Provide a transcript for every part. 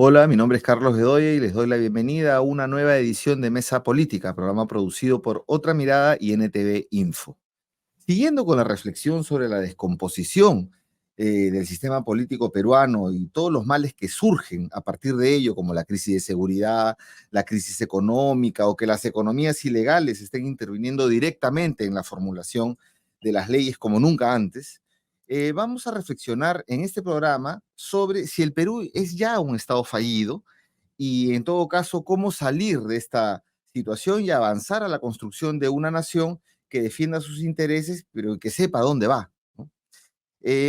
Hola, mi nombre es Carlos Bedoya y les doy la bienvenida a una nueva edición de Mesa Política, programa producido por Otra Mirada y NTV Info. Siguiendo con la reflexión sobre la descomposición del sistema político peruano y todos los males que surgen a partir de ello, como la crisis de seguridad, la crisis económica o que las economías ilegales estén interviniendo directamente en la formulación de las leyes como nunca antes, vamos a reflexionar en este programa sobre si el Perú es ya un Estado fallido y en todo caso cómo salir de esta situación y avanzar a la construcción de una nación que defienda sus intereses, pero que sepa dónde va, ¿no?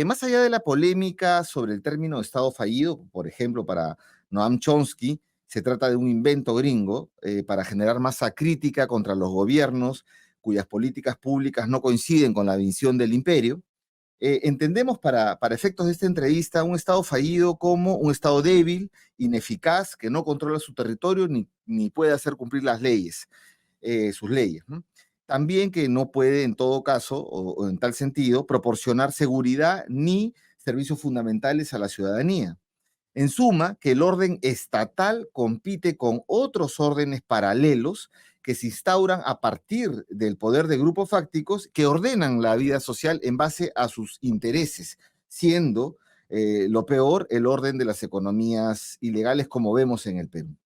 Más allá de la polémica sobre el término Estado fallido, por ejemplo, para Noam Chomsky, se trata de un invento gringo para generar masa crítica contra los gobiernos cuyas políticas públicas no coinciden con la visión del imperio. Entendemos para efectos de esta entrevista un Estado fallido como un Estado débil, ineficaz, que no controla su territorio ni puede hacer cumplir las leyes, sus leyes, ¿no? También que no puede, en todo caso, o en tal sentido, proporcionar seguridad ni servicios fundamentales a la ciudadanía. En suma, que el orden estatal compite con otros órdenes paralelos que se instauran a partir del poder de grupos fácticos que ordenan la vida social en base a sus intereses, siendo lo peor el orden de las economías ilegales como vemos en el Perú.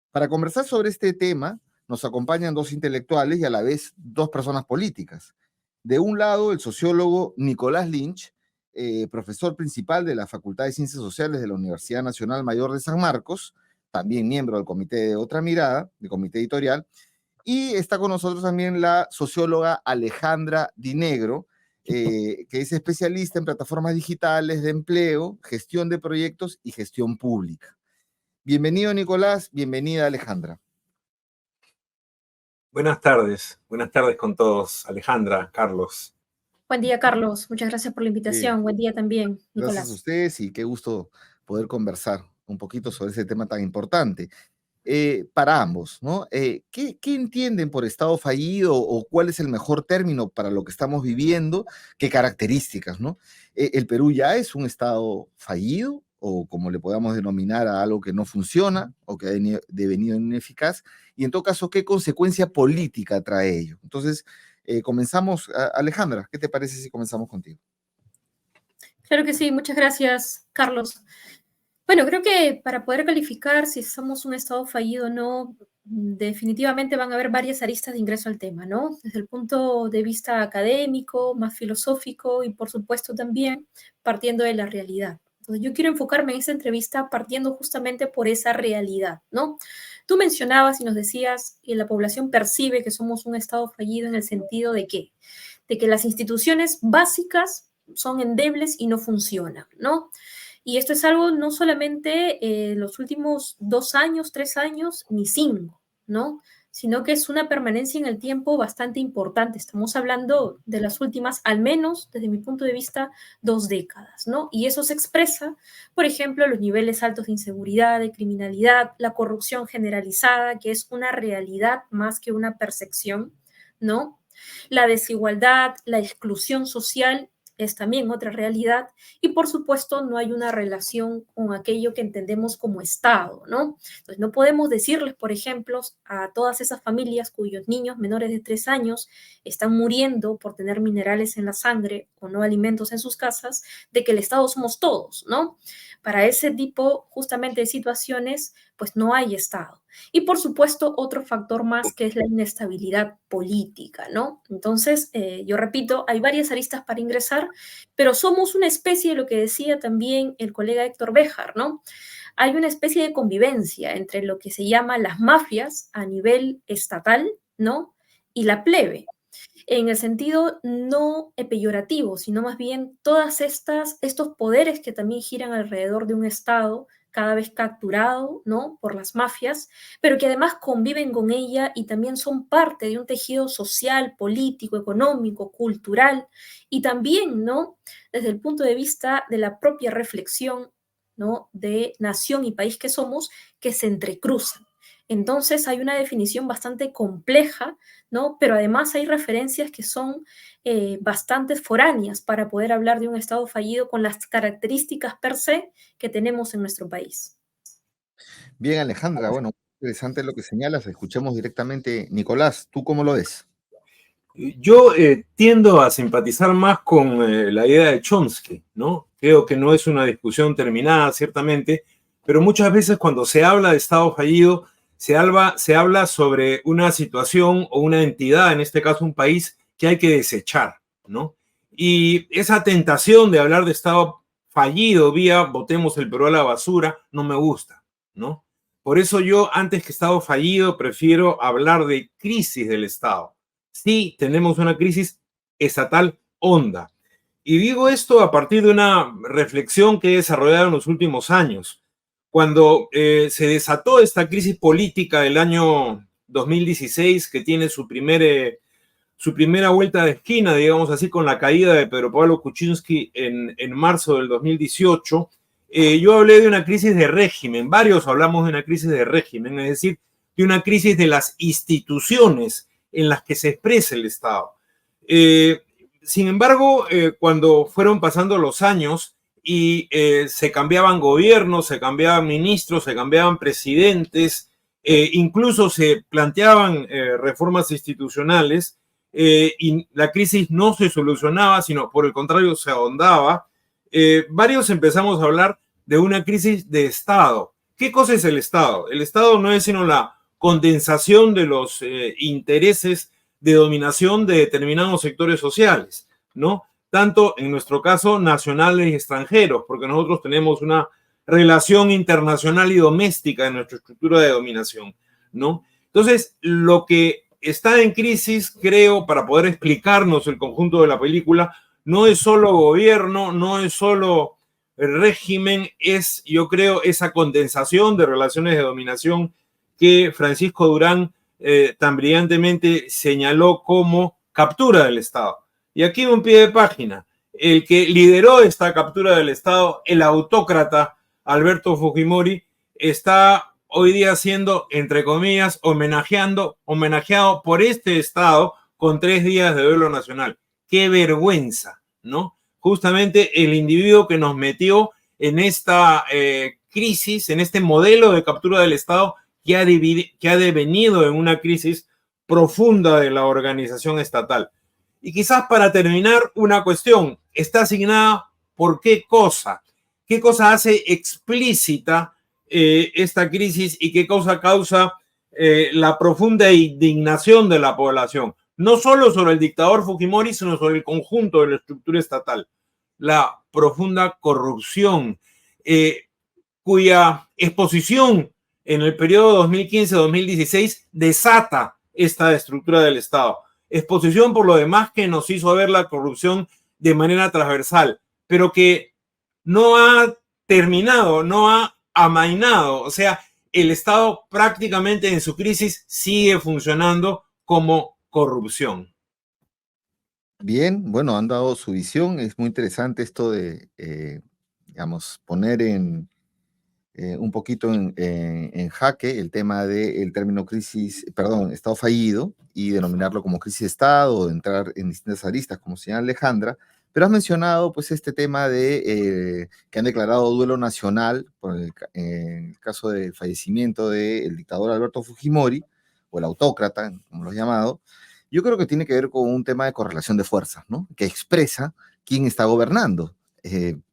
Para conversar sobre este tema, nos acompañan dos intelectuales y a la vez dos personas políticas. De un lado, el sociólogo Nicolás Lynch, profesor principal de la Facultad de Ciencias Sociales de la Universidad Nacional Mayor de San Marcos, también miembro del comité de Otra Mirada, del comité editorial, y está con nosotros también la socióloga Alejandra Dinegro, que es especialista en plataformas digitales de empleo, gestión de proyectos y gestión pública. Bienvenido, Nicolás, bienvenida, Alejandra. Buenas tardes con todos, Alejandra, Carlos. Buen día, Carlos. Muchas gracias por la invitación. Buen día también, Nicolás. Gracias a ustedes y qué gusto poder conversar un poquito sobre ese tema tan importante. Para ambos, ¿no? ¿Qué entienden por Estado fallido o cuál es el mejor término para lo que estamos viviendo? ¿Qué características, no? ¿El Perú ya es un Estado fallido o como le podamos denominar a algo que no funciona o que ha devenido ineficaz? Y en todo caso, ¿qué consecuencia política trae ello? Entonces, comenzamos. Alejandra, ¿qué te parece si comenzamos contigo? Claro que sí, muchas gracias, Carlos. Bueno, creo que para poder calificar si somos un Estado fallido o no, definitivamente van a haber varias aristas de ingreso al tema, ¿no? Desde el punto de vista académico, más filosófico y por supuesto también partiendo de la realidad. Entonces yo quiero enfocarme en esta entrevista partiendo justamente por esa realidad, ¿no? Tú mencionabas y nos decías que la población percibe que somos un Estado fallido en el sentido de qué? De que las instituciones básicas son endebles y no funcionan, ¿no? Y esto es algo no solamente en los últimos 2 años, 3 años, ni 5, ¿no? Sino que es una permanencia en el tiempo bastante importante. Estamos hablando de las últimas, al menos desde mi punto de vista, 2 décadas, ¿no? Y eso se expresa, por ejemplo, los niveles altos de inseguridad, de criminalidad, la corrupción generalizada, que es una realidad más que una percepción, ¿no? La desigualdad, la exclusión social es también otra realidad y por supuesto no hay una relación con aquello que entendemos como Estado, ¿no? Entonces no podemos decirles, por ejemplo, a todas esas familias cuyos niños menores de 3 años están muriendo por tener minerales en la sangre o no alimentos en sus casas, de que el Estado somos todos, ¿no? Para ese tipo justamente de situaciones, pues no hay Estado. Y por supuesto, otro factor más que es la inestabilidad política, ¿no? Entonces, yo repito, hay varias aristas para ingresar, pero somos una especie de lo que decía también el colega Héctor Béjar, ¿no? Hay una especie de convivencia entre lo que se llama las mafias a nivel estatal, ¿no? Y la plebe, en el sentido no peyorativo, sino más bien todas estos poderes que también giran alrededor de un Estado cada vez capturado, ¿no? Por las mafias, pero que además conviven con ella y también son parte de un tejido social, político, económico, cultural y también, ¿no? Desde el punto de vista de la propia reflexión, ¿no? De nación y país que somos, que se entrecruzan. Entonces hay una definición bastante compleja, ¿no? Pero además hay referencias que son bastante foráneas para poder hablar de un Estado fallido con las características per se que tenemos en nuestro país. Bien, Alejandra, bueno, interesante lo que señalas. Escuchemos directamente. Nicolás, ¿tú cómo lo ves? Yo tiendo a simpatizar más con la idea de Chomsky, ¿no? Creo que no es una discusión terminada, ciertamente, pero muchas veces cuando se habla de Estado fallido, se habla sobre una situación o una entidad, en este caso un país, que hay que desechar, ¿no? Y esa tentación de hablar de Estado fallido vía botemos el Perú a la basura no me gusta, ¿no? Por eso yo, antes que Estado fallido, prefiero hablar de crisis del Estado. Sí, tenemos una crisis estatal honda. Y digo esto a partir de una reflexión que he desarrollado en los últimos años. Cuando se desató esta crisis política del año 2016, que tiene su primera vuelta de esquina, digamos así, con la caída de Pedro Pablo Kuczynski en marzo del 2018, yo hablé de una crisis de régimen. Varios hablamos de una crisis de régimen, es decir, de una crisis de las instituciones en las que se expresa el Estado. Sin embargo, cuando fueron pasando los años y se cambiaban gobiernos, se cambiaban ministros, se cambiaban presidentes, incluso se planteaban reformas institucionales, y la crisis no se solucionaba, sino por el contrario se ahondaba, varios empezamos a hablar de una crisis de Estado. ¿Qué cosa es el Estado? El Estado no es sino la condensación de los intereses de dominación de determinados sectores sociales, ¿no? Tanto en nuestro caso nacionales y extranjeros, porque nosotros tenemos una relación internacional y doméstica en nuestra estructura de dominación, ¿no? Entonces, lo que está en crisis, creo, para poder explicarnos el conjunto de la película, no es solo gobierno, no es solo el régimen, es, yo creo, esa condensación de relaciones de dominación que Francisco Durán tan brillantemente señaló como captura del Estado. Y aquí un pie de página. El que lideró esta captura del Estado, el autócrata Alberto Fujimori, está hoy día siendo, entre comillas, homenajeado por este Estado con 3 días de duelo nacional. ¡Qué vergüenza!, ¿no? Justamente el individuo que nos metió en esta crisis, en este modelo de captura del Estado, que ha devenido en una crisis profunda de la organización estatal. Y quizás para terminar, una cuestión, ¿está asignada por qué cosa? ¿Qué cosa hace explícita esta crisis y qué cosa causa la profunda indignación de la población? No solo sobre el dictador Fujimori, sino sobre el conjunto de la estructura estatal. La profunda corrupción, cuya exposición en el periodo 2015-2016 desata esta estructura del Estado. Exposición, por lo demás, que nos hizo ver la corrupción de manera transversal, pero que no ha terminado, no ha amainado. O sea, el Estado prácticamente en su crisis sigue funcionando como corrupción. Bien, bueno, han dado su visión. Es muy interesante esto de, digamos, poner un poquito en jaque el tema del término crisis, perdón, Estado fallido y denominarlo como crisis de Estado o entrar en distintas aristas, como señala Alejandra. Pero has mencionado pues este tema de que han declarado duelo nacional por en el caso del fallecimiento del dictador Alberto Fujimori, o el autócrata, como lo he llamado. Yo creo que tiene que ver con un tema de correlación de fuerzas, ¿no? Que expresa quién está gobernando,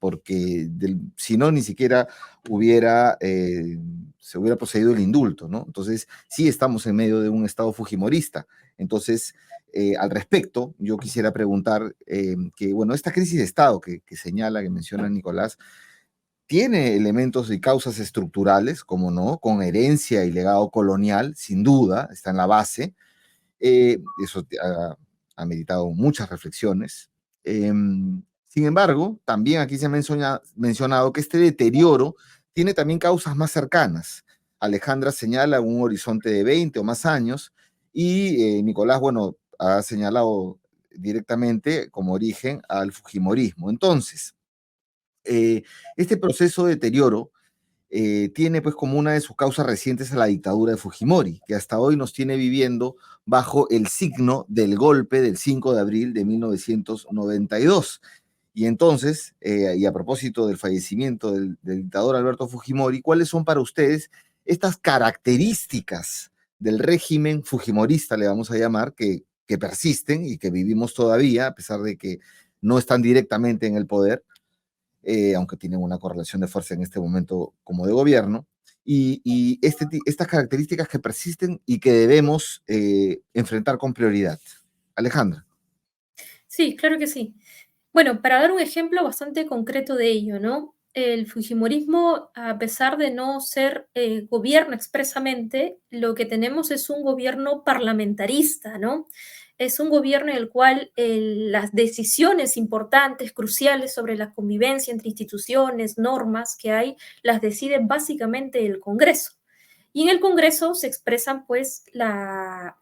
porque si no, ni siquiera se hubiera procedido el indulto, ¿no? Entonces, sí estamos en medio de un estado fujimorista. Entonces, al respecto, yo quisiera preguntar que, bueno, esta crisis de Estado que señala, que menciona Nicolás, tiene elementos y causas estructurales, como no, con herencia y legado colonial, sin duda, está en la base. Eso ha meditado muchas reflexiones. Sin embargo, también aquí se ha mencionado que este deterioro tiene también causas más cercanas. Alejandra señala un horizonte de 20 o más años y Nicolás, bueno, ha señalado directamente como origen al fujimorismo. Entonces, este proceso de deterioro tiene pues como una de sus causas recientes a la dictadura de Fujimori, que hasta hoy nos tiene viviendo bajo el signo del golpe del 5 de abril de 1992. Y entonces, y a propósito del fallecimiento del dictador Alberto Fujimori, ¿cuáles son para ustedes estas características del régimen fujimorista, le vamos a llamar, que persisten y que vivimos todavía, a pesar de que no están directamente en el poder, aunque tienen una correlación de fuerza en este momento como de gobierno, y estas características que persisten y que debemos enfrentar con prioridad. Alejandra. Sí, claro que sí. Bueno, para dar un ejemplo bastante concreto de ello, ¿no? El fujimorismo, a pesar de no ser gobierno expresamente, lo que tenemos es un gobierno parlamentarista, ¿no? Es un gobierno en el cual las decisiones importantes, cruciales sobre la convivencia entre instituciones, normas que hay, las decide básicamente el Congreso. Y en el Congreso se expresan, pues,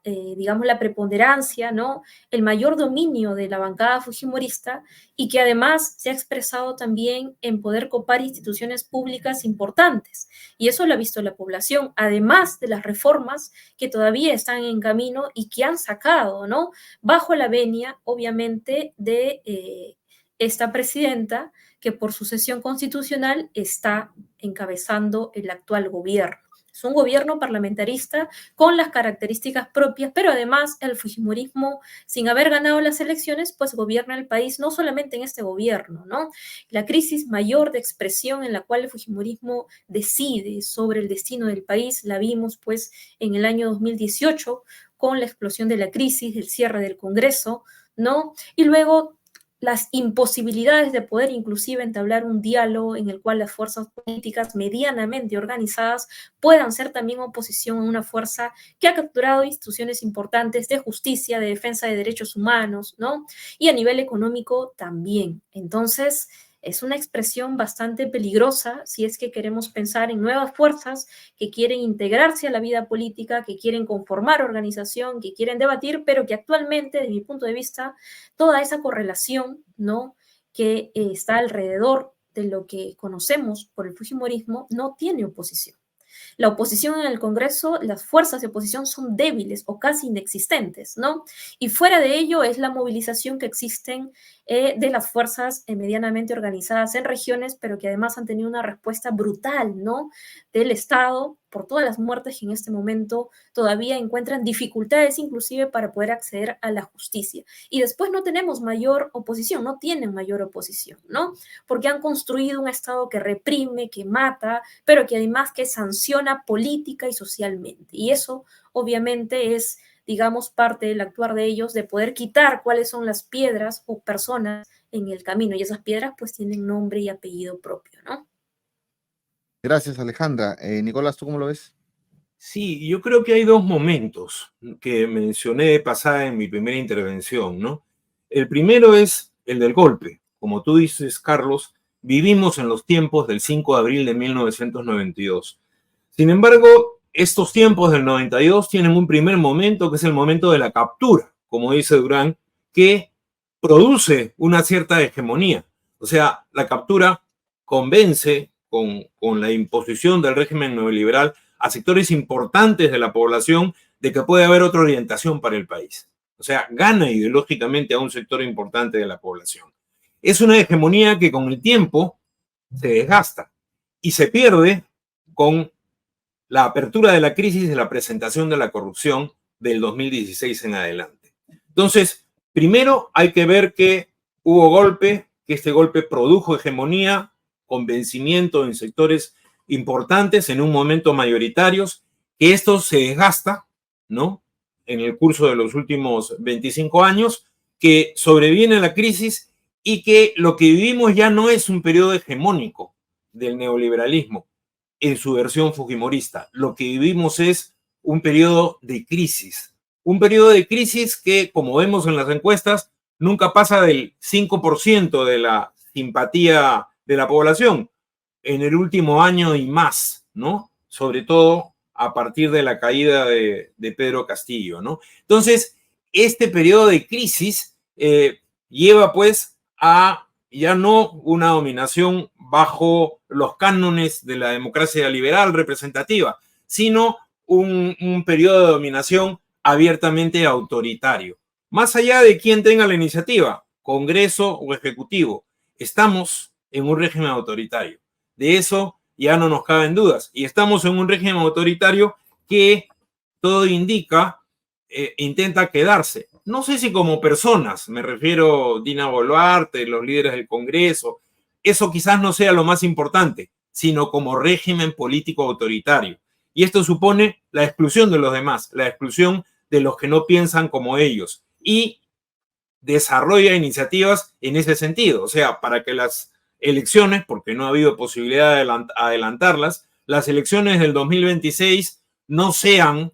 digamos, la preponderancia, ¿no? El mayor dominio de la bancada fujimorista y que además se ha expresado también en poder copar instituciones públicas importantes. Y eso lo ha visto la población, además de las reformas que todavía están en camino y que han sacado, ¿no? Bajo la venia, obviamente, de esta presidenta que por sucesión constitucional está encabezando el actual gobierno. Es un gobierno parlamentarista con las características propias, pero además el fujimorismo, sin haber ganado las elecciones, pues gobierna el país, no solamente en este gobierno, ¿no? La crisis mayor de expresión en la cual el fujimorismo decide sobre el destino del país la vimos pues en el año 2018 con la explosión de la crisis, el cierre del Congreso, ¿no? Y luego las imposibilidades de poder inclusive entablar un diálogo en el cual las fuerzas políticas medianamente organizadas puedan ser también oposición a una fuerza que ha capturado instituciones importantes de justicia, de defensa de derechos humanos, ¿no? Y a nivel económico también. Entonces, es una expresión bastante peligrosa si es que queremos pensar en nuevas fuerzas que quieren integrarse a la vida política, que quieren conformar organización, que quieren debatir, pero que actualmente, desde mi punto de vista, toda esa correlación, ¿no? que está alrededor de lo que conocemos por el fujimorismo no tiene oposición. La oposición en el Congreso, las fuerzas de oposición son débiles o casi inexistentes, ¿no? Y fuera de ello es la movilización que existen de las fuerzas medianamente organizadas en regiones, pero que además han tenido una respuesta brutal, ¿no? Del Estado por todas las muertes que en este momento todavía encuentran dificultades inclusive para poder acceder a la justicia. Y después no tenemos mayor oposición, no tienen mayor oposición, ¿no? Porque han construido un Estado que reprime, que mata, pero que además que sanciona política y socialmente. Y eso obviamente es, digamos, parte del actuar de ellos, de poder quitar cuáles son las piedras o personas en el camino. Y esas piedras pues tienen nombre y apellido propio, ¿no? Gracias, Alejandra. Nicolás, ¿tú cómo lo ves? Sí, yo creo que hay dos momentos que mencioné de pasada en mi primera intervención, ¿no? El primero es el del golpe. Como tú dices, Carlos, vivimos en los tiempos del 5 de abril de 1992. Sin embargo, estos tiempos del 92 tienen un primer momento que es el momento de la captura, como dice Durán, que produce una cierta hegemonía. O sea, la captura convence con la imposición del régimen neoliberal a sectores importantes de la población de que puede haber otra orientación para el país. O sea, gana ideológicamente a un sector importante de la población. Es una hegemonía que con el tiempo se desgasta y se pierde con la apertura de la crisis de la presentación de la corrupción del 2016 en adelante. Entonces, primero hay que ver que hubo golpe, que este golpe produjo hegemonía, convencimiento en sectores importantes en un momento mayoritarios, que esto se desgasta, ¿no? En el curso de los últimos 25 años, que sobreviene la crisis y que lo que vivimos ya no es un periodo hegemónico del neoliberalismo en su versión fujimorista. Lo que vivimos es un periodo de crisis. Un periodo de crisis que, como vemos en las encuestas, nunca pasa del 5% de la simpatía de la población en el último año y más, ¿no? Sobre todo a partir de la caída de Pedro Castillo, ¿no? Entonces, este periodo de crisis lleva pues a ya no una dominación bajo los cánones de la democracia liberal representativa, sino un periodo de dominación abiertamente autoritario. Más allá de quién tenga la iniciativa, Congreso o Ejecutivo, estamos en un régimen autoritario. De eso ya no nos caben dudas. Y estamos en un régimen autoritario que todo indica intenta quedarse. No sé si como personas, me refiero Dina Boluarte, los líderes del Congreso, eso quizás no sea lo más importante, sino como régimen político autoritario. Y esto supone la exclusión de los demás, la exclusión de los que no piensan como ellos. Y desarrolla iniciativas en ese sentido. O sea, para que las elecciones, porque no ha habido posibilidad de adelantarlas, las elecciones del 2026 no sean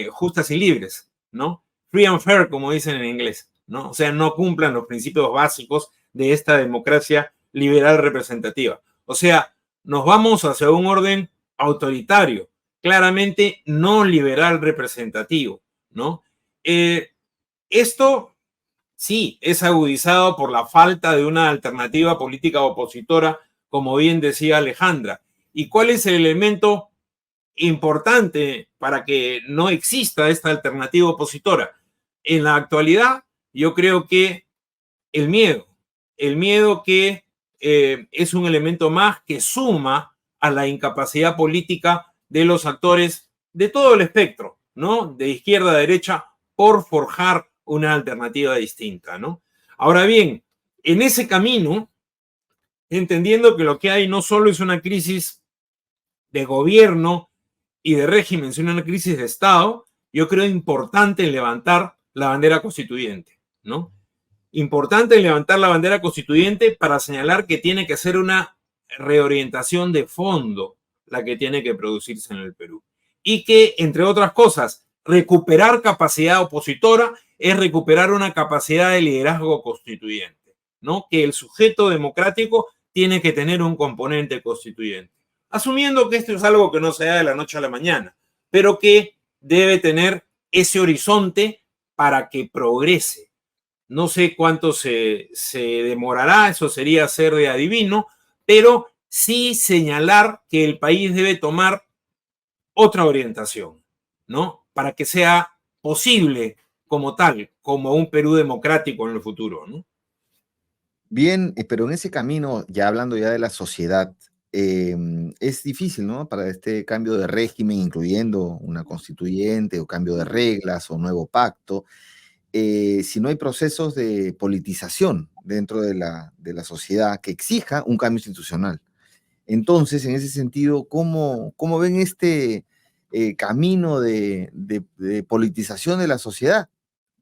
justas y libres, ¿no? Free and fair, como dicen en inglés, ¿no? O sea, no cumplan los principios básicos de esta democracia liberal representativa. O sea, nos vamos hacia un orden autoritario, claramente no liberal representativo, ¿no? Esto sí es agudizado por la falta de una alternativa política opositora, como bien decía Alejandra. ¿Y cuál es el elemento importante para que no exista esta alternativa opositora? En la actualidad, yo creo que el miedo que es un elemento más que suma a la incapacidad política de los actores de todo el espectro, ¿no? De izquierda a derecha, por forjar una alternativa distinta, ¿no? Ahora bien, en ese camino, entendiendo que lo que hay no solo es una crisis de gobierno y de régimen, sino una crisis de Estado, yo creo importante levantar la bandera constituyente, ¿no? Importante levantar la bandera constituyente para señalar que tiene que ser una reorientación de fondo la que tiene que producirse en el Perú. Y que, entre otras cosas, recuperar capacidad opositora es recuperar una capacidad de liderazgo constituyente, ¿no? Que el sujeto democrático tiene que tener un componente constituyente. Asumiendo que esto es algo que no se da de la noche a la mañana, pero que debe tener ese horizonte para que progrese. No sé cuánto se demorará, eso sería ser de adivino, pero sí señalar que el país debe tomar otra orientación, ¿no? Para que sea posible como tal, como un Perú democrático en el futuro, ¿no? Bien, pero en ese camino, ya hablando ya de la sociedad, es difícil, ¿no? Para este cambio de régimen, incluyendo una constituyente o cambio de reglas o nuevo pacto, si no hay procesos de politización dentro de la sociedad que exija un cambio institucional. Entonces, en ese sentido, ¿cómo ven este camino de politización de la sociedad?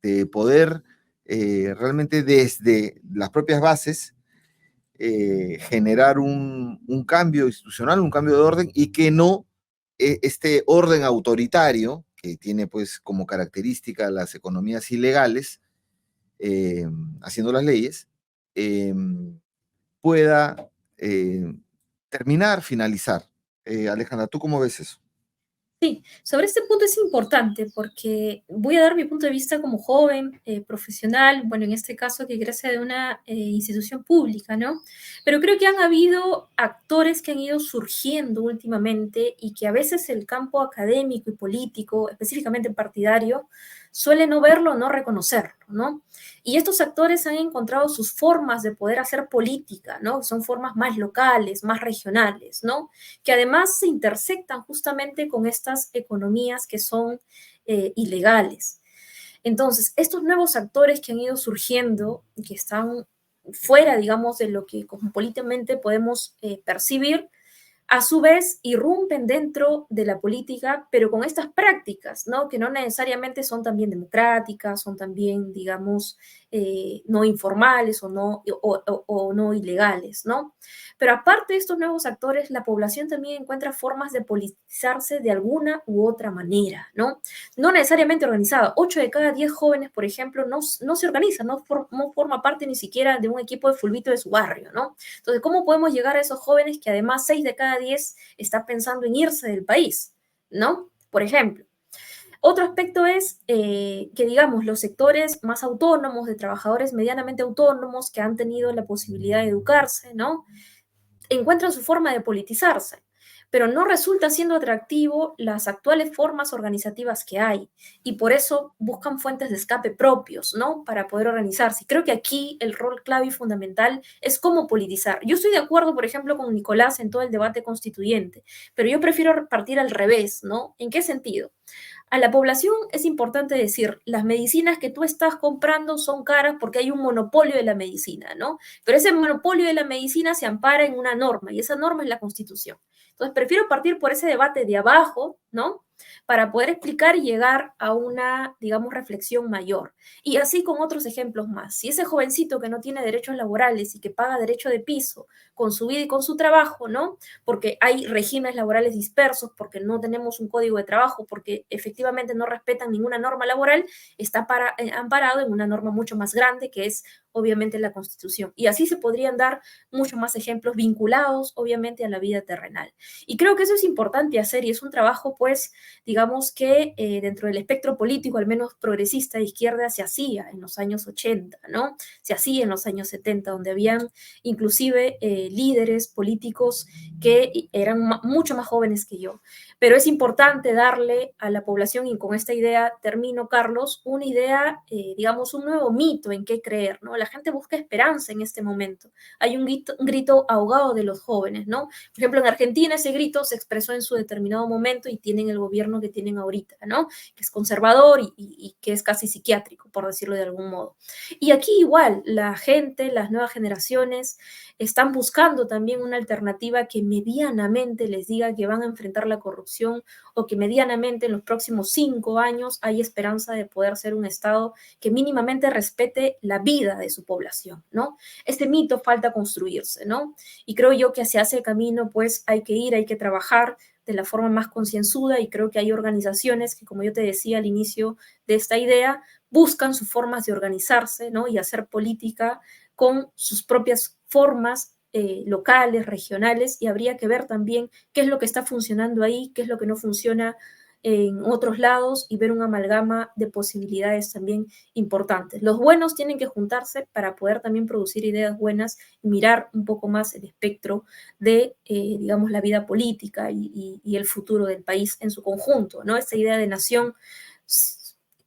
De poder realmente desde las propias bases generar un cambio institucional, un cambio de orden y que no este orden autoritario que tiene pues como característica las economías ilegales, haciendo las leyes, pueda terminar, finalizar. Alejandra, ¿tú cómo ves eso? Sí, sobre este punto es importante porque voy a dar mi punto de vista como joven, profesional, bueno, en este caso que egresa de una institución pública, ¿no? Pero creo que han habido actores que han ido surgiendo últimamente y que a veces el campo académico y político, específicamente partidario, suele no verlo, no reconocerlo, ¿no? Y estos actores han encontrado sus formas de poder hacer política, ¿no? Son formas más locales, más regionales, ¿no? Que además se intersectan justamente con estas economías que son ilegales. Entonces, estos nuevos actores que han ido surgiendo, que están fuera, digamos, de lo que cosmopolitamente podemos percibir, a su vez irrumpen dentro de la política, pero con estas prácticas, ¿no? Que no necesariamente son también democráticas, son también, digamos, no informales o no ilegales, ¿no? Pero aparte de estos nuevos actores, la población también encuentra formas de politizarse de alguna u otra manera, ¿no? No necesariamente organizada. 8 de cada 10 jóvenes, por ejemplo, no se organizan, no forma parte ni siquiera de un equipo de fulbito de su barrio, ¿no? Entonces, ¿cómo podemos llegar a esos jóvenes que además 6 de cada 10 está pensando en irse del país, ¿no? Por ejemplo. Otro aspecto es que, digamos, los sectores más autónomos, de trabajadores medianamente autónomos que han tenido la posibilidad de educarse, ¿no? Encuentran su forma de politizarse. pero no resulta siendo atractivo las actuales formas organizativas que hay y por eso buscan fuentes de escape propios, ¿no? Para poder organizarse. Creo que aquí el rol clave y fundamental es cómo politizar. Yo estoy de acuerdo, por ejemplo, con Nicolás en todo el debate constituyente, pero yo prefiero partir al revés, ¿no? ¿En qué sentido? A la población es importante decir, las medicinas que tú estás comprando son caras porque hay un monopolio de la medicina, ¿no? Pero ese monopolio de la medicina se ampara en una norma y esa norma es la Constitución. Entonces, prefiero partir por ese debate de abajo, ¿no? Para poder explicar y llegar a una, digamos, reflexión mayor. Y así con otros ejemplos más. Si ese jovencito que no tiene derechos laborales y que paga derecho de piso con su vida y con su trabajo, ¿no? Porque hay regímenes laborales dispersos, porque no tenemos un código de trabajo, porque efectivamente no respetan ninguna norma laboral, está amparado en una norma mucho más grande que es obviamente la Constitución. Y así se podrían dar muchos más ejemplos vinculados obviamente a la vida terrenal. Y creo que eso es importante hacer y es un trabajo pues digamos que dentro del espectro político, al menos progresista de izquierda, se hacía en los años 80, ¿no? Se hacía en los años 70, donde habían inclusive líderes políticos que eran mucho más jóvenes que yo. Pero es importante darle a la población, y con esta idea termino, Carlos, una idea, digamos, un nuevo mito en qué creer, ¿no? La gente busca esperanza en este momento. Hay un grito ahogado de los jóvenes, ¿no? Por ejemplo, en Argentina ese grito se expresó en su determinado momento y tienen el gobierno que tienen ahorita, ¿no? Que es conservador y que es casi psiquiátrico, por decirlo de algún modo. Y aquí igual, la gente, las nuevas generaciones están buscando también una alternativa que medianamente les diga que van a enfrentar la corrupción o que medianamente en los próximos 5 años hay esperanza de poder ser un Estado que mínimamente respete la vida de su población, ¿no? Este mito falta construirse, ¿no? Y creo yo que hacia ese camino pues hay que ir, hay que trabajar de la forma más concienzuda y creo que hay organizaciones que, como yo te decía al inicio de esta idea, buscan sus formas de organizarse, ¿no? Y hacer política con sus propias formas locales, regionales, y habría que ver también qué es lo que está funcionando ahí, qué es lo que no funciona en otros lados y ver una amalgama de posibilidades también importantes. Los buenos tienen que juntarse para poder también producir ideas buenas y mirar un poco más el espectro de, digamos, la vida política y el futuro del país en su conjunto, ¿no? Esta idea de nación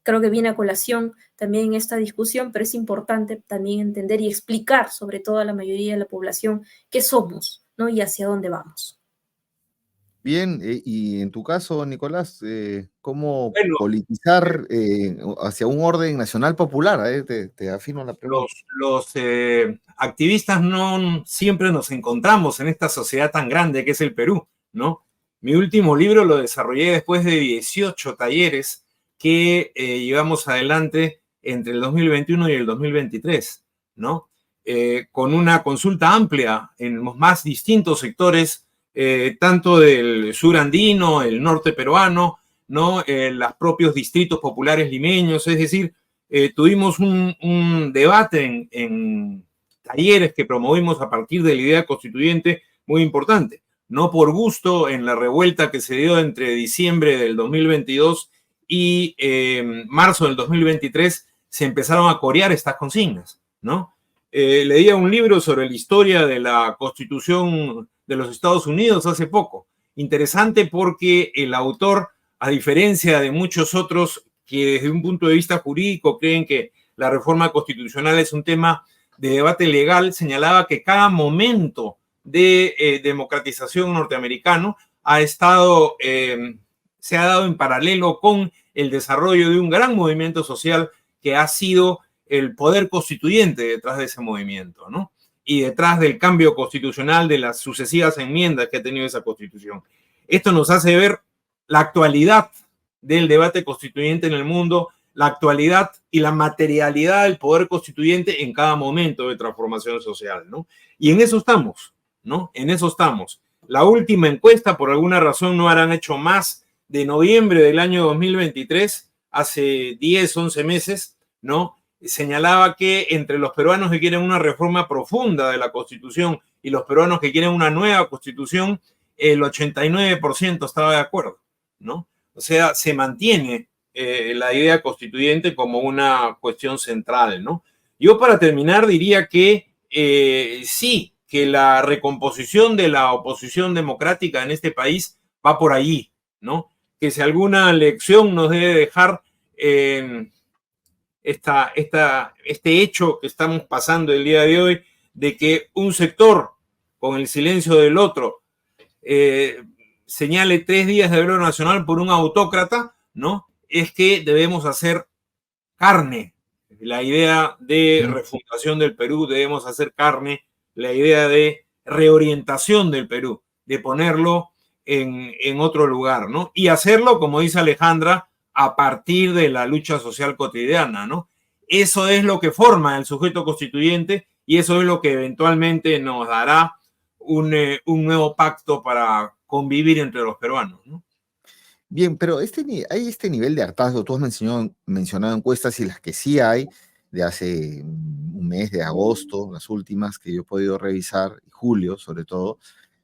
creo que viene a colación también en esta discusión, pero es importante también entender y explicar, sobre todo a la mayoría de la población, qué somos, ¿no? Y hacia dónde vamos. Bien, y en tu caso, Nicolás, ¿cómo Bueno, politizar hacia un orden nacional popular? Te afino la pregunta. los activistas no siempre nos encontramos en esta sociedad tan grande que es el Perú, ¿no? Mi último libro lo desarrollé después de 18 talleres que llevamos adelante entre el 2021 y el 2023, ¿no? Con una consulta amplia en los más distintos sectores, tanto del sur andino, el norte peruano, ¿no? Los propios distritos populares limeños, es decir, tuvimos un debate en talleres que promovimos a partir de la idea constituyente muy importante. No por gusto, en la revuelta que se dio entre diciembre del 2022 y marzo del 2023, se empezaron a corear estas consignas, ¿no? Leía un libro sobre la historia de la Constitución de los Estados Unidos hace poco. Interesante porque el autor, a diferencia de muchos otros que desde un punto de vista jurídico creen que la reforma constitucional es un tema de debate legal, señalaba que cada momento de democratización norteamericano se ha dado en paralelo con el desarrollo de un gran movimiento social que ha sido el poder constituyente detrás de ese movimiento, ¿no? Y detrás del cambio constitucional, de las sucesivas enmiendas que ha tenido esa constitución. Esto nos hace ver la actualidad del debate constituyente en el mundo, la actualidad y la materialidad del poder constituyente en cada momento de transformación social, ¿no? Y en eso estamos, ¿no? En eso estamos. La última encuesta, por alguna razón, no habrán hecho más de noviembre del año 2023, hace 10, 11 meses, ¿no? Señalaba que entre los peruanos que quieren una reforma profunda de la Constitución y los peruanos que quieren una nueva Constitución, el 89% estaba de acuerdo, ¿no? O sea, se mantiene la idea constituyente como una cuestión central, ¿no? Yo para terminar diría que sí, que la recomposición de la oposición democrática en este país va por allí, ¿no? Que si alguna lección nos debe dejar este hecho que estamos pasando el día de hoy, de que un sector, con el silencio del otro, señale 3 días de duelo nacional por un autócrata, ¿no? Es que debemos hacer carne la idea de refundación del Perú, debemos hacer carne la idea de reorientación del Perú, de ponerlo en otro lugar, ¿no? Y hacerlo, como dice Alejandra, a partir de la lucha social cotidiana, ¿no? Eso es lo que forma el sujeto constituyente y eso es lo que eventualmente nos dará un nuevo pacto para convivir entre los peruanos, ¿no? Bien, pero hay este nivel de hartazgo. Tú has mencionado encuestas y las que sí hay de hace un mes, de agosto, las últimas que yo he podido revisar, julio sobre todo,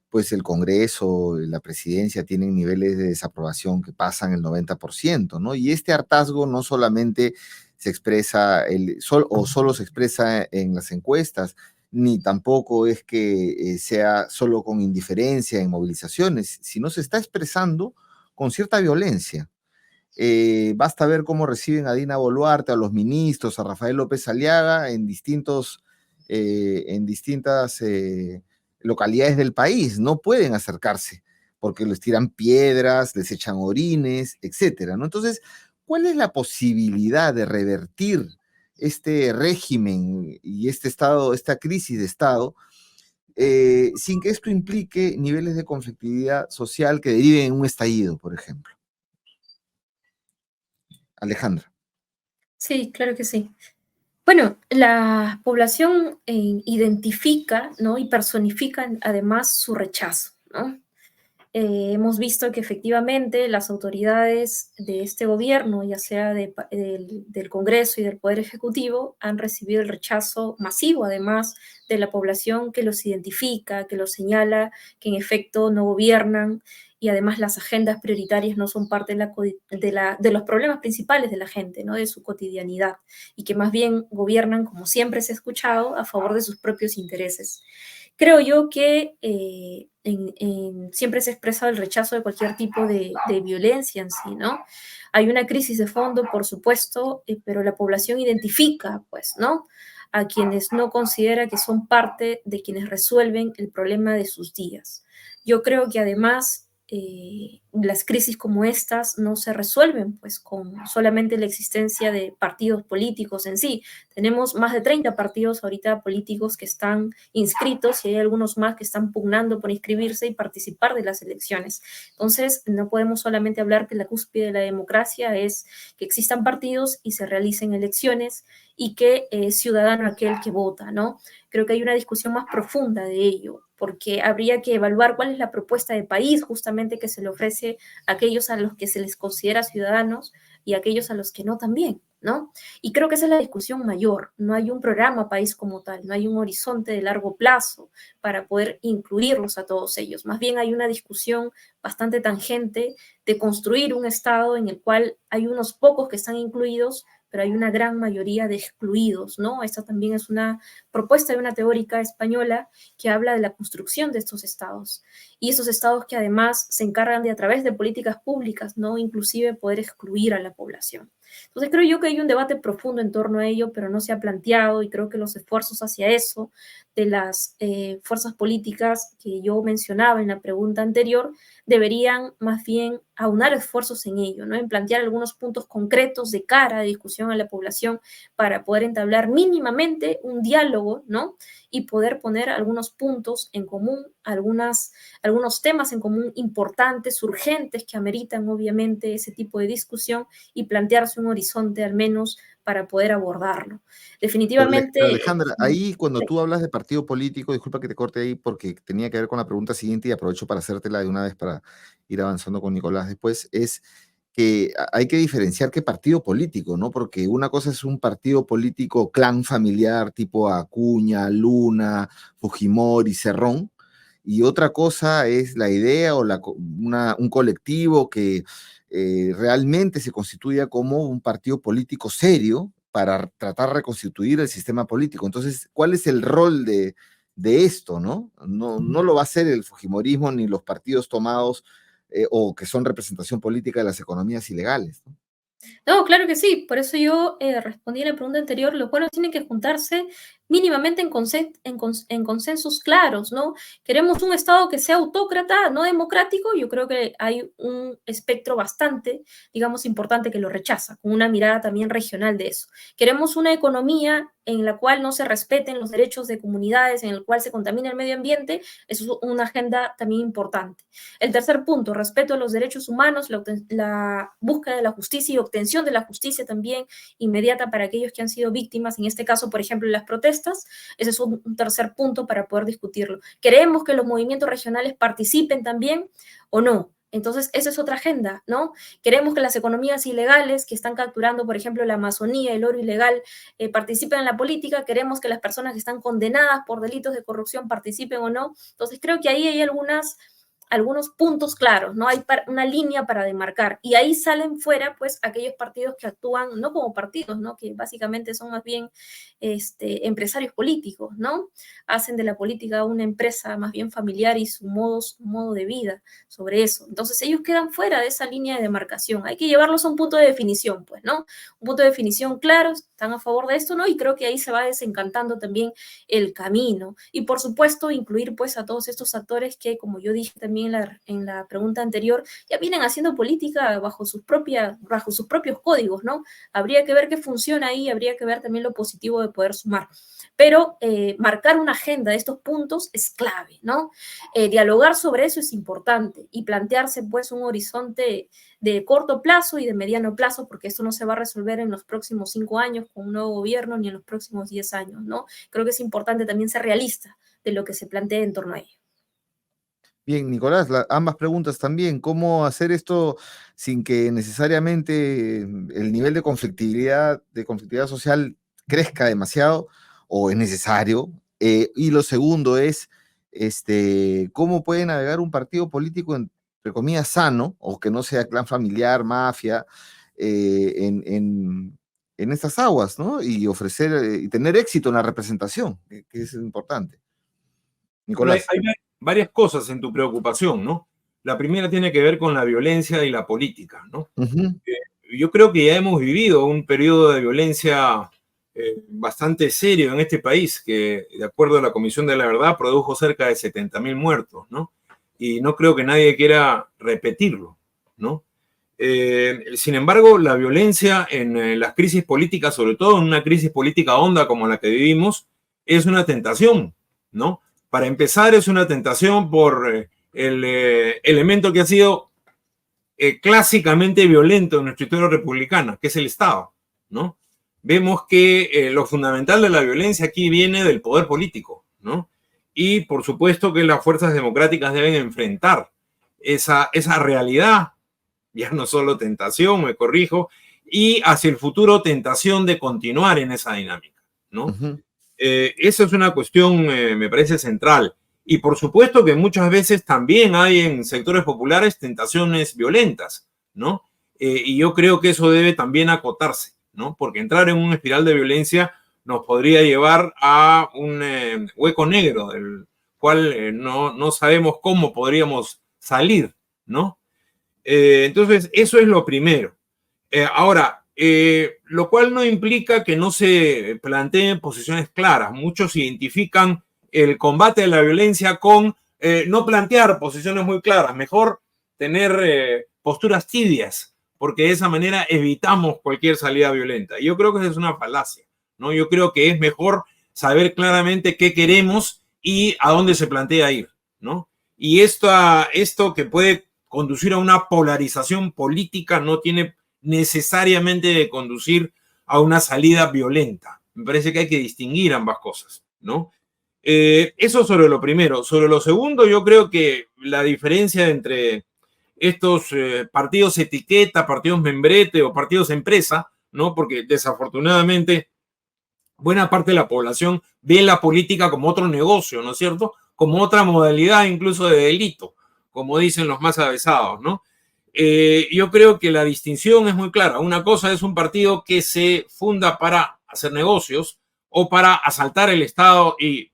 pues el Congreso, la presidencia tienen niveles de desaprobación que pasan el 90%, ¿no? Y este hartazgo no solamente se expresa, solo se expresa en las encuestas, ni tampoco es que sea solo con indiferencia en movilizaciones, sino se está expresando con cierta violencia. Basta ver cómo reciben a Dina Boluarte, a los ministros, a Rafael López Aliaga en distintas localidades del país. No pueden acercarse porque les tiran piedras, les echan orines, etcétera, ¿no? Entonces, ¿cuál es la posibilidad de revertir este régimen y este estado, esta crisis de Estado, sin que esto implique niveles de conflictividad social que deriven en un estallido, por ejemplo? Alejandra. Sí, claro que sí. Bueno, la población identifica, ¿no? Y personifica además su rechazo, ¿no? Hemos visto que efectivamente las autoridades de este gobierno, ya sea del Congreso y del Poder Ejecutivo, han recibido el rechazo masivo, además, de la población que los identifica, que los señala, que en efecto no gobiernan y además las agendas prioritarias no son parte de los problemas principales de la gente, ¿no? De su cotidianidad, y que más bien gobiernan, como siempre se ha escuchado, a favor de sus propios intereses. Creo yo que siempre se ha expresado el rechazo de cualquier tipo de violencia en sí, ¿no? Hay una crisis de fondo, por supuesto, pero la población identifica, pues, ¿no? A quienes no considera que son parte de quienes resuelven el problema de sus días. Yo creo que además las crisis como estas no se resuelven pues con solamente la existencia de partidos políticos en sí. Tenemos más de 30 partidos ahorita políticos que están inscritos y hay algunos más que están pugnando por inscribirse y participar de las elecciones. Entonces, no podemos solamente hablar que la cúspide de la democracia es que existan partidos y se realicen elecciones y que es ciudadano aquel que vota, ¿no? Creo que hay una discusión más profunda de ello, porque habría que evaluar cuál es la propuesta de país justamente que se le ofrece a aquellos a los que se les considera ciudadanos y a aquellos a los que no también, ¿no? Y creo que esa es la discusión mayor. No hay un programa país como tal, no hay un horizonte de largo plazo para poder incluirlos a todos ellos. Más bien hay una discusión bastante tangente de construir un Estado en el cual hay unos pocos que están incluidos, pero hay una gran mayoría de excluidos, ¿no? Esta también es una propuesta de una teórica española que habla de la construcción de estos estados, y esos estados que además se encargan de, a través de políticas públicas, ¿no? Inclusive poder excluir a la población. Entonces creo yo que hay un debate profundo en torno a ello, pero no se ha planteado, y creo que los esfuerzos hacia eso de las fuerzas políticas que yo mencionaba en la pregunta anterior deberían más bien aunar esfuerzos en ello, ¿no? En plantear algunos puntos concretos de cara a discusión a la población para poder entablar mínimamente un diálogo, ¿no? Y poder poner algunos puntos en común, algunos temas en común importantes, urgentes, que ameritan obviamente ese tipo de discusión y plantearse un horizonte al menos para poder abordarlo. Definitivamente... Pero Alejandra, ahí cuando tú hablas de partido político, disculpa que te corte ahí porque tenía que ver con la pregunta siguiente y aprovecho para hacértela de una vez para ir avanzando con Nicolás después, es que hay que diferenciar qué partido político, ¿no? Porque una cosa es un partido político clan familiar tipo Acuña, Luna, Fujimori, Cerrón, y otra cosa es la idea o un colectivo que realmente se constituya como un partido político serio para tratar de reconstituir el sistema político. Entonces, ¿cuál es el rol de esto, ¿no? No lo va a hacer el fujimorismo ni los partidos tomados o que son representación política de las economías ilegales, ¿no? No, claro que sí. Por eso yo respondí a la pregunta anterior. Los pueblos tienen que juntarse mínimamente en consensos claros, ¿no? Queremos un Estado que sea autócrata, no democrático. Yo creo que hay un espectro bastante, digamos, importante que lo rechaza, con una mirada también regional de eso. Queremos una economía en la cual no se respeten los derechos de comunidades, en el cual se contamina el medio ambiente. Eso es una agenda también importante. El tercer punto, respeto a los derechos humanos, la búsqueda de la justicia y obtención de la justicia también inmediata para aquellos que han sido víctimas, en este caso, por ejemplo, en las protestas. Ese es un tercer punto para poder discutirlo. ¿Queremos que los movimientos regionales participen también o no? Entonces, esa es otra agenda, ¿no? Queremos que las economías ilegales que están capturando, por ejemplo, la Amazonía, el oro ilegal, participen en la política. Queremos que las personas que están condenadas por delitos de corrupción participen o no. Entonces, creo que ahí hay algunos puntos claros, ¿no? Hay una línea para demarcar y ahí salen fuera, pues, aquellos partidos que actúan no como partidos, ¿no? Que básicamente son más bien empresarios políticos, ¿no? Hacen de la política una empresa más bien familiar y su modo de vida sobre eso. Entonces ellos quedan fuera de esa línea de demarcación. Hay que llevarlos a un punto de definición, pues, ¿no? Un punto de definición claro, están a favor de esto, ¿no? Y creo que ahí se va desencantando también el camino. Y por supuesto, incluir pues a todos estos actores que, como yo dije también en la pregunta anterior, ya vienen haciendo política bajo sus propios códigos, ¿no? Habría que ver qué funciona ahí, habría que ver también lo positivo de poder sumar. Pero marcar una agenda de estos puntos es clave, ¿no? Dialogar sobre eso es importante y plantearse pues un horizonte de corto plazo y de mediano plazo, porque esto no se va a resolver en los próximos 5 años con un nuevo gobierno ni en los próximos 10 años, ¿no? Creo que es importante también ser realista de lo que se plantea en torno a ello. Bien, Nicolás, ambas preguntas también. ¿Cómo hacer esto sin que necesariamente el nivel de conflictividad social crezca demasiado o es necesario? Y lo segundo es, ¿cómo puede navegar un partido político, entre comillas, sano, o que no sea clan familiar, mafia, en estas aguas, ¿no? Y ofrecer y tener éxito en la representación, que es importante. Bueno, Nicolás. hay varias cosas en tu preocupación, ¿no? La primera tiene que ver con la violencia y la política, ¿no? Uh-huh. Yo creo que ya hemos vivido un periodo de violencia bastante serio en este país, que de acuerdo a la Comisión de la Verdad produjo cerca de 70.000 muertos, ¿no? Y no creo que nadie quiera repetirlo, ¿no? Sin embargo, la violencia en las crisis políticas, sobre todo en una crisis política honda como la que vivimos, es una tentación, ¿no? Para empezar, es una tentación por el elemento que ha sido clásicamente violento en nuestra historia republicana, que es el Estado, ¿no? Vemos que lo fundamental de la violencia aquí viene del poder político, ¿no? Y por supuesto que las fuerzas democráticas deben enfrentar esa realidad, ya no solo tentación, me corrijo, y hacia el futuro tentación de continuar en esa dinámica, ¿no? Uh-huh. Esa es una cuestión, me parece, central. Y por supuesto que muchas veces también hay en sectores populares tentaciones violentas, ¿no? Y yo creo que eso debe también acotarse, ¿no? Porque entrar en una espiral de violencia nos podría llevar a un hueco negro, del cual no sabemos cómo podríamos salir, ¿no? Entonces, eso es lo primero. Ahora, lo cual no implica que no se planteen posiciones claras. Muchos identifican el combate a la violencia con no plantear posiciones muy claras, mejor tener posturas tibias, porque de esa manera evitamos cualquier salida violenta. Y yo creo que esa es una falacia, ¿no? Yo creo que es mejor saber claramente qué queremos y a dónde se plantea ir, ¿no? Y esto que puede conducir a una polarización política no tiene necesariamente de conducir a una salida violenta. Me parece que hay que distinguir ambas cosas, ¿no? Eso sobre lo primero. Sobre lo segundo, yo creo que la diferencia entre estos partidos etiqueta, partidos membrete o partidos empresa, ¿no? Porque desafortunadamente buena parte de la población ve la política como otro negocio, ¿no es cierto? Como otra modalidad incluso de delito, como dicen los más avesados, ¿no? Yo creo que la distinción es muy clara. Una cosa es un partido que se funda para hacer negocios o para asaltar el Estado y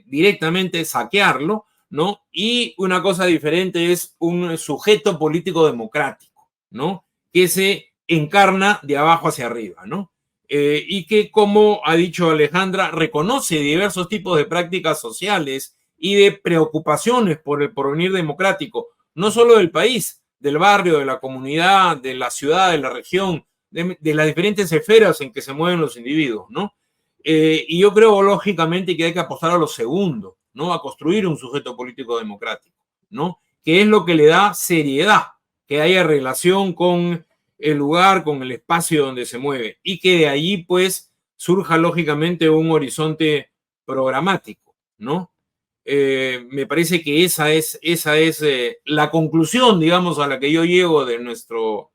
directamente saquearlo, ¿no? Y una cosa diferente es un sujeto político democrático, ¿no? Que se encarna de abajo hacia arriba, ¿no? Y que, como ha dicho Alejandra, reconoce diversos tipos de prácticas sociales y de preocupaciones por el porvenir democrático, no solo del país, del barrio, de la comunidad, de la ciudad, de la región, de las diferentes esferas en que se mueven los individuos, ¿no? Y yo creo, lógicamente, que hay que apostar a lo segundo, ¿no? A construir un sujeto político democrático, ¿no? Que es lo que le da seriedad, que haya relación con el lugar, con el espacio donde se mueve, y que de allí, pues, surja, lógicamente, un horizonte programático, ¿no? Me parece que esa es la conclusión, digamos, a la que yo llego de nuestro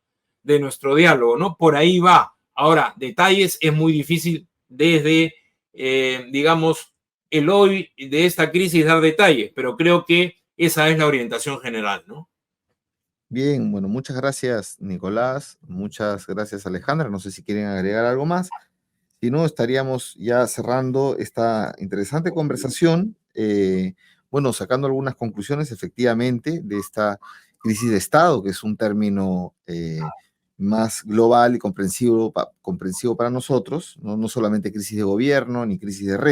diálogo, ¿no? Por ahí va. Ahora, detalles es muy difícil desde, digamos, el hoy de esta crisis dar detalles, pero creo que esa es la orientación general, ¿no? Bien, bueno, muchas gracias, Nicolás. Muchas gracias, Alejandra. No sé si quieren agregar algo más. Si no, estaríamos ya cerrando esta interesante conversación. Bueno, sacando algunas conclusiones efectivamente de esta crisis de Estado, que es un término más global y comprensivo para nosotros, ¿no? No solamente crisis de gobierno ni crisis de régimen.